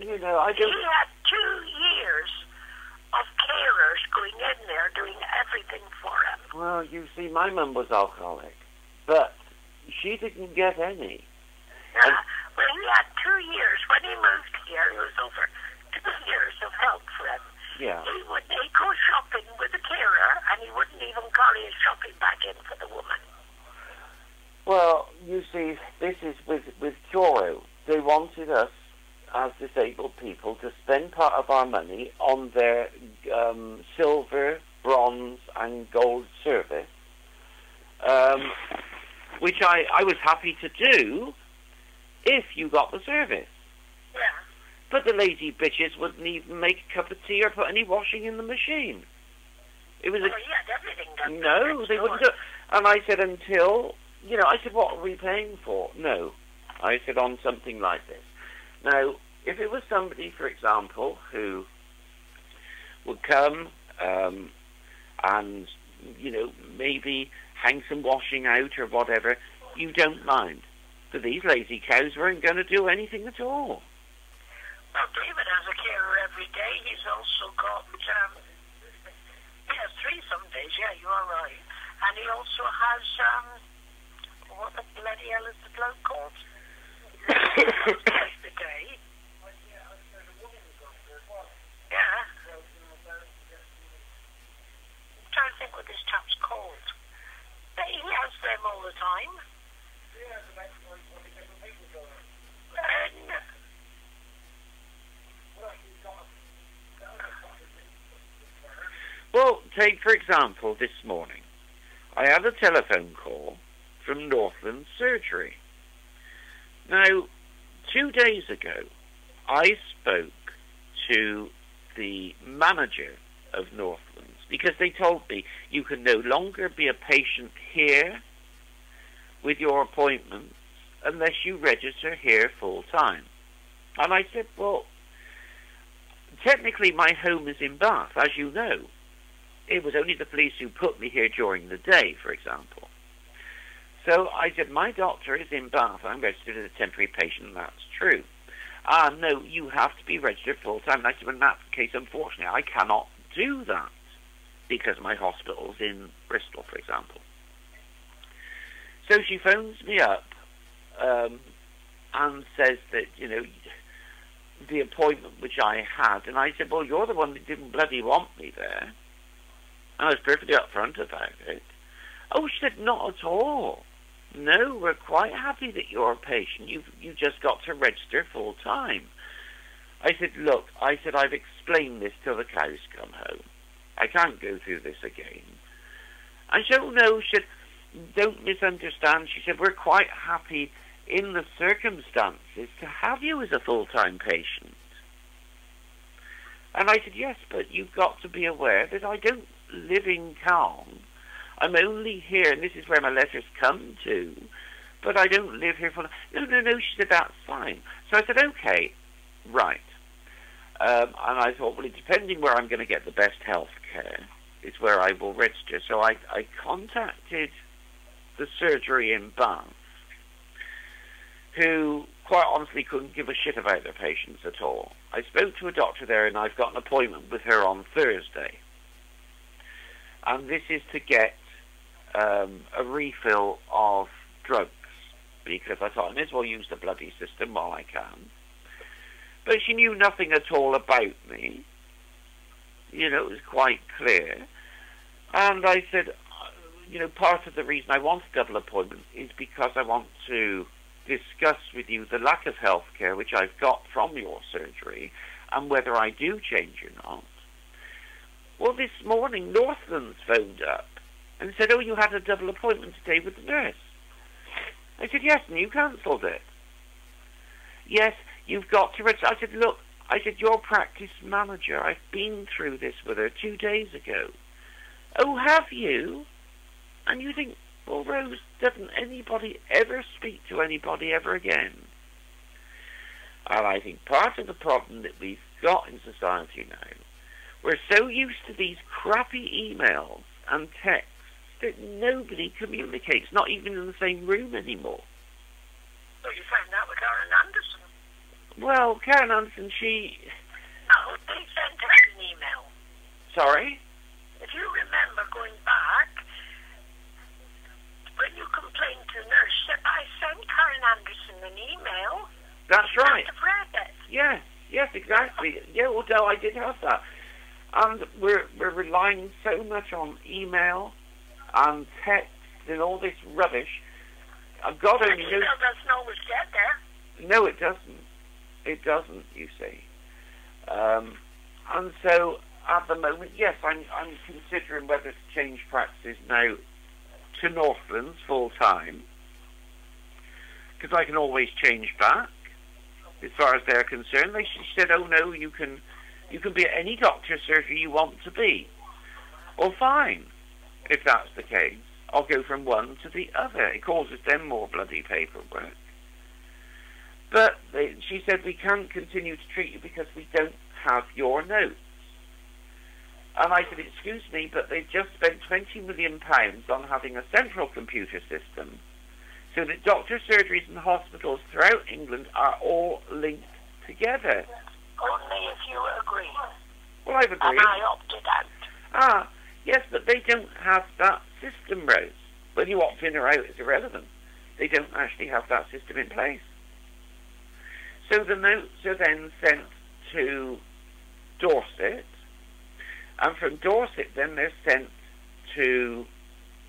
You know, I don't... He had 2 years of carers going in there doing everything for him. Well, you see, my mum was alcoholic, but she didn't get any. Yeah. Well, he had 2 years. When he moved here, it was over 2 years of help for him. Yeah. He'd go shopping with a carer, and he wouldn't even carry his shopping bag in for the woman. Well, you see, this is with Joro. They wanted us, as disabled people, to spend part of our money on their silver, bronze, and gold service, which I was happy to do if you got the service. Yeah. But the lazy bitches wouldn't even make a cup of tea or put any washing in the machine. It was everything done. No, they wouldn't do it. And I said, until, you know, I said, what are we paying for? No. I said, on something like this. Now, if it was somebody, for example, who would come and, you know, maybe hang some washing out or whatever, you don't mind. But these lazy cows weren't going to do anything at all. Well, David has a carer every day. He's also got, he has 3 some days, yeah, you are right. And he also has, what the bloody hell is the bloke called? Twice a day. Yeah. I'm trying to think what this chap's called. But he has them all the time. Well, take, for example, this morning. I had a telephone call from Northland Surgery. Now, 2 days ago, I spoke to the manager of Northlands because they told me you can no longer be a patient here with your appointments unless you register here full time. And I said, well, technically my home is in Bath, as you know. It was only the police who put me here during the day, for example. So I said, my doctor is in Bath. I'm registered as a temporary patient, and that's true. No, you have to be registered full-time. And I said, well, in that case, unfortunately, I cannot do that because my hospital's in Bristol, for example. So she phones me up and says that, you know, the appointment which I had, and I said, well, you're the one that didn't bloody want me there. And I was perfectly upfront about it. Oh, she said, not at all. No, we're quite happy that you're a patient. You just got to register full time. I said, look, I've explained this till the cows come home. I can't go through this again. And she said, oh, no, she said, don't misunderstand. She said, we're quite happy in the circumstances to have you as a full-time patient. And I said, yes, but you've got to be aware that I don't live in Calm. I'm only here, and this is where my letters come to, but I don't live here for... No, she said, that's fine. So I said, okay, right. And I thought, well, depending where I'm going to get the best health care is where I will register. So I contacted the surgery in Bath, who quite honestly couldn't give a shit about their patients at all. I spoke to a doctor there, and I've got an appointment with her on Thursday. And this is to get a refill of drugs, because I thought I may as well use the bloody system while I can. But she knew nothing at all about me. You know, it was quite clear. And I said, you know, part of the reason I want a double appointment is because I want to discuss with you the lack of health care which I've got from your surgery and whether I do change or not. Well, this morning, Northlands phoned up and said, oh, you had a double appointment today with the nurse. I said, yes, and you cancelled it. Yes, you've got to register. I said, look, your practice manager, I've been through this with her 2 days ago. Oh, have you? And you think, well, Rose, doesn't anybody ever speak to anybody ever again? And I think part of the problem that we've got in society now, we're so used to these crappy emails and texts that nobody communicates, not even in the same room anymore. Well, you found that with Aaron Anderson. Well, Karen Anderson, she... Oh, they sent us an email. Sorry? If you remember going back, when you complained to nurse, I sent Karen Anderson an email. That's right. Yes, exactly. Yeah, well, no, I did have that. And we're relying so much on email and text and all this rubbish. God only knows... Email doesn't always get there. No, it doesn't. It doesn't, you see. And so, at the moment, yes, I'm considering whether to change practice now to Northlands full-time, because I can always change back, as far as they're concerned. She said, oh no, you can be at any doctor's surgery you want to be. Well, fine, if that's the case. I'll go from one to the other. It causes them more bloody paperwork. But she said, we can't continue to treat you because we don't have your notes. And I said, excuse me, but they've just spent £20 million on having a central computer system so that doctor surgeries and hospitals throughout England are all linked together. Only if you agree. Well, I've agreed. And I opted out. Ah, yes, but they don't have that system, Rose. Whether you opt in or out is irrelevant. They don't actually have that system in place. So the notes are then sent to Dorset, and from Dorset then they're sent to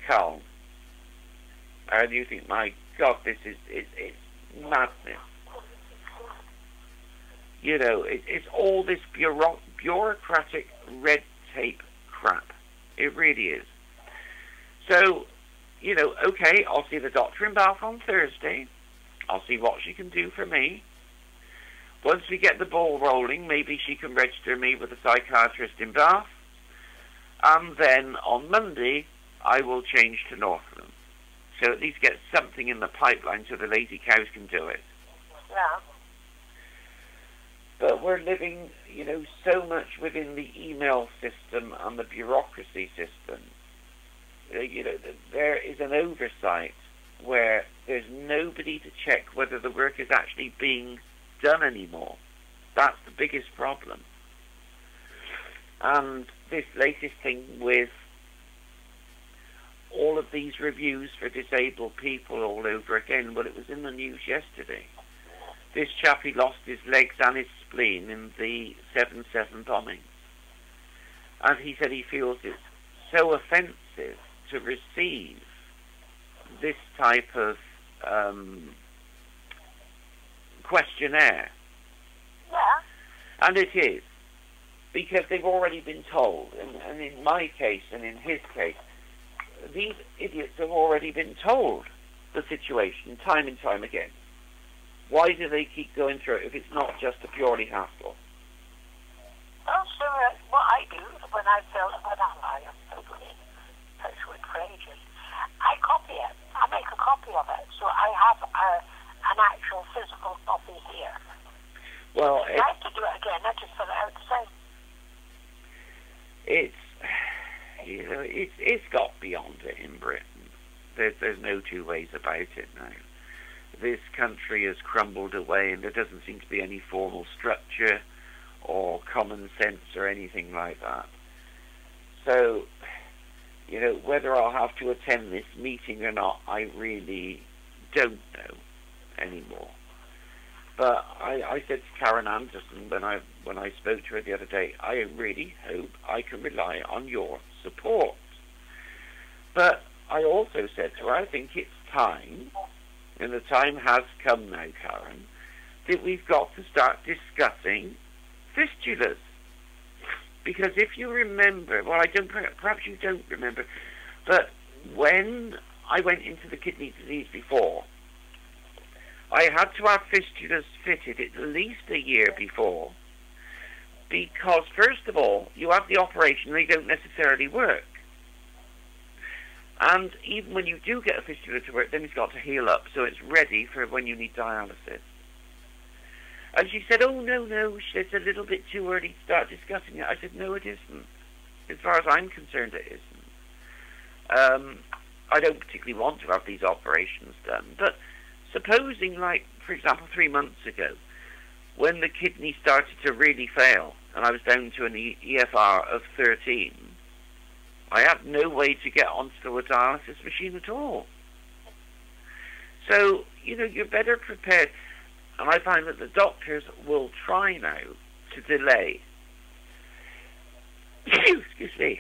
Calne. And you think, my God, this is it's madness. You know, it's all this bureaucratic red tape crap. It really is. So, you know, okay, I'll see the doctor in Bath on Thursday. I'll see what she can do for me. Once we get the ball rolling, maybe she can register me with a psychiatrist in Bath. And then on Monday, I will change to Northland. So at least get something in the pipeline so the lazy cows can do it. Yeah. But we're living, you know, so much within the email system and the bureaucracy system. You know, there is an oversight where there's nobody to check whether the work is actually being done anymore. That's the biggest problem. And this latest thing with all of these reviews for disabled people all over again, well, it was in the news yesterday. This chap, he lost his legs and his spleen in the 7/7 bombing. And he said he feels it's so offensive to receive this type of questionnaire. Yeah. And it is. Because they've already been told, and in my case and in his case, these idiots have already been told the situation time and time again. Why do they keep going through it if it's not just a purely hassle? Well, so what I do when I am with foraged, I copy it. I make a copy of it, so I have an actual physical copy here. Well, if I have to do it again, I just fill it out the same. It's got beyond it in Britain. There's no two ways about it now. This country has crumbled away, and there doesn't seem to be any formal structure or common sense or anything like that. So, you know, whether I'll have to attend this meeting or not, I really don't know anymore. But I said to Karen Anderson when I spoke to her the other day, I really hope I can rely on your support. But I also said to her, I think it's time, and the time has come now, Karen, that we've got to start discussing fistulas. Because if you remember, well, perhaps you don't remember, but when I went into the kidney disease before, I had to have fistulas fitted at least a year before, because first of all, you have the operation, they don't necessarily work. And even when you do get a fistula to work, then it's got to heal up, so it's ready for when you need dialysis. And she said, oh, no, it's a little bit too early to start discussing it. I said, no, it isn't. As far as I'm concerned, it isn't. I don't particularly want to have these operations done, but supposing, like, for example, 3 months ago, when the kidney started to really fail, and I was down to an EFR of 13, I had no way to get onto a dialysis machine at all. So, you know, you're better prepared. And I find that the doctors will try now to delay, excuse me,